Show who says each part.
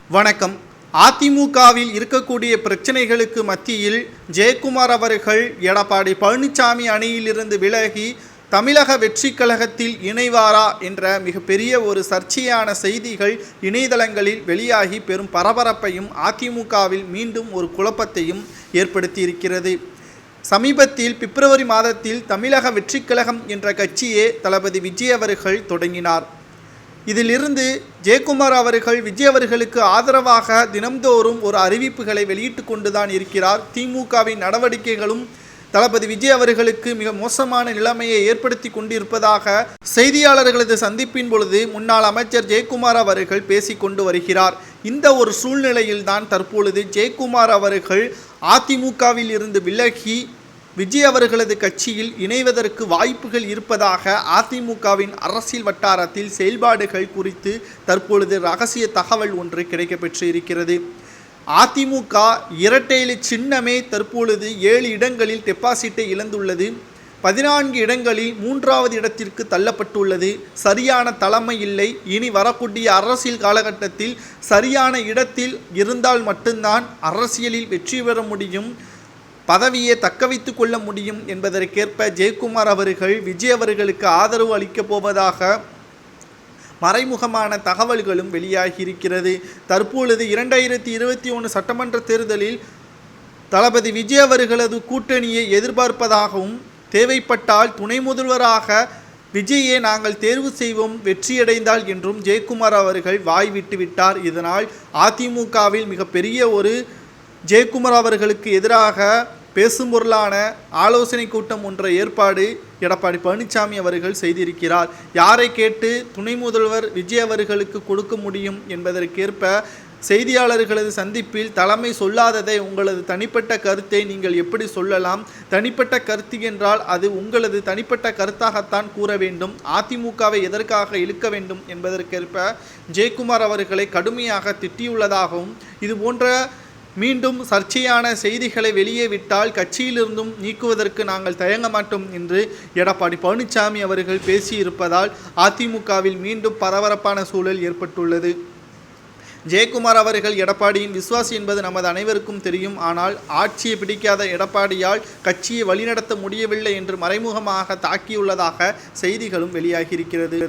Speaker 1: வணக்கம். அதிமுகவில் இருக்கக்கூடிய பிரச்சனைகளுக்கு மத்தியில் ஜெயக்குமார் அவர்கள் எடப்பாடி பழனிசாமி அணியிலிருந்து விலகி தமிழக வெற்றி கழகத்தில் இணைவாரா என்ற மிகப்பெரிய ஒரு சர்ச்சையான செய்திகள் இணையதளங்களில் வெளியாகி பெரும் பரபரப்பையும் அதிமுகவில் மீண்டும் ஒரு குழப்பத்தையும் ஏற்படுத்தியிருக்கிறது. சமீபத்தில் பிப்ரவரி மாதத்தில் தமிழக வெற்றி கழகம் என்ற கட்சியே தளபதி விஜய் அவர்கள் தொடங்கினார். இதிலிருந்து ஜெயக்குமார் அவர்கள் விஜய் அவர்களுக்கு ஆதரவாக தினம்தோறும் ஒரு அறிவிப்புகளை வெளியிட்டு கொண்டுதான் இருக்கிறார். திமுகவின் நடவடிக்கைகளும் தளபதி விஜய் அவர்களுக்கு மிக மோசமான நிலைமையை ஏற்படுத்தி கொண்டிருப்பதாக செய்தியாளர்களது சந்திப்பின் பொழுது முன்னாள் அமைச்சர் ஜெயக்குமார் அவர்கள் பேசிக்கொண்டு வருகிறார். இந்த ஒரு சூழ்நிலையில்தான் தற்பொழுது ஜெயக்குமார் அவர்கள் அதிமுகவில் இருந்து விலகி விஜய் அவர்களது கட்சியில் இணைவதற்கு வாய்ப்புகள் இருப்பதாக அதிமுகவின் அரசியல் வட்டாரத்தில் செயல்பாடுகள் குறித்து தற்பொழுது ரகசிய தகவல் ஒன்று கிடைக்கப்பெற்று இருக்கிறது. அதிமுக இரட்டை இலை சின்னமே தற்பொழுது 7 இடங்களில் டெபாசிட்டை இழந்துள்ளது. 14 இடங்களில் 3வது இடத்திற்கு தள்ளப்பட்டுள்ளது. சரியான தலைமை இல்லை. இனி வரக்கூடிய அரசியல் காலகட்டத்தில் சரியான இடத்தில் இருந்தால் மட்டும்தான் அரசியலில் வெற்றி பெற முடியும், பதவியை தக்க வைத்து கொள்ள முடியும் என்பதற்கேற்ப ஜெயக்குமார் அவர்கள் விஜய் அவர்களுக்கு ஆதரவு அளிக்கப் போவதாக மறைமுகமான தகவல்களும் வெளியாகி இருக்கிறது. தற்பொழுது 2021 சட்டமன்ற தேர்தலில் தளபதி விஜய் அவர்களது கூட்டணியை எதிர்பார்ப்பதாகவும், தேவைப்பட்டால் துணை முதல்வராக விஜயை நாங்கள் தேர்வு செய்வோம் வெற்றியடைந்தால் என்றும் ஜெயக்குமார் அவர்கள் வாய்விட்டு விட்டார். இதனால் அதிமுகவில் மிகப்பெரிய ஒரு ஜெயக்குமார் அவர்களுக்கு எதிராக பேசும் பொருளான ஆலோசனை கூட்டம் ஒன்றை ஏற்பாடு எடப்பாடி பழனிசாமி அவர்கள் செய்திருக்கிறார். யாரை கேட்டு துணை முதல்வர் விஜய் அவர்களுக்கு கொடுக்க முடியும் என்பதற்கேற்ப செய்தியாளர்களது சந்திப்பில் தலைமை சொல்லாததை உங்களது தனிப்பட்ட கருத்தை நீங்கள் எப்படி சொல்லலாம்? தனிப்பட்ட கருத்து என்றால் அது உங்களது தனிப்பட்ட கருத்தாகத்தான் கூற வேண்டும். அதிமுகவை எதற்காக இழுக்க வேண்டும் என்பதற்கேற்ப ஜெயக்குமார் அவர்களை கடுமையாக திட்டியுள்ளதாகவும், இது போன்ற மீண்டும் சர்ச்சையான செய்திகளை வெளியே விட்டால் கட்சியிலிருந்தும் நீக்குவதற்கு நாங்கள் தயங்க மாட்டோம் என்று எடப்பாடி பழனிசாமி அவர்கள் பேசியிருப்பதால் அதிமுகவில் மீண்டும் பரபரப்பான சூழல் ஏற்பட்டுள்ளது. ஜெயக்குமார் அவர்கள் எடப்பாடியின் விசுவாசி என்பது நமது அனைவருக்கும் தெரியும். ஆனால் ஆட்சியை பிடிக்காத எடப்பாடியால் கட்சியை வழிநடத்த முடியவில்லை என்று மறைமுகமாக தாக்கியுள்ளதாக செய்திகளும் வெளியாகியிருக்கிறது.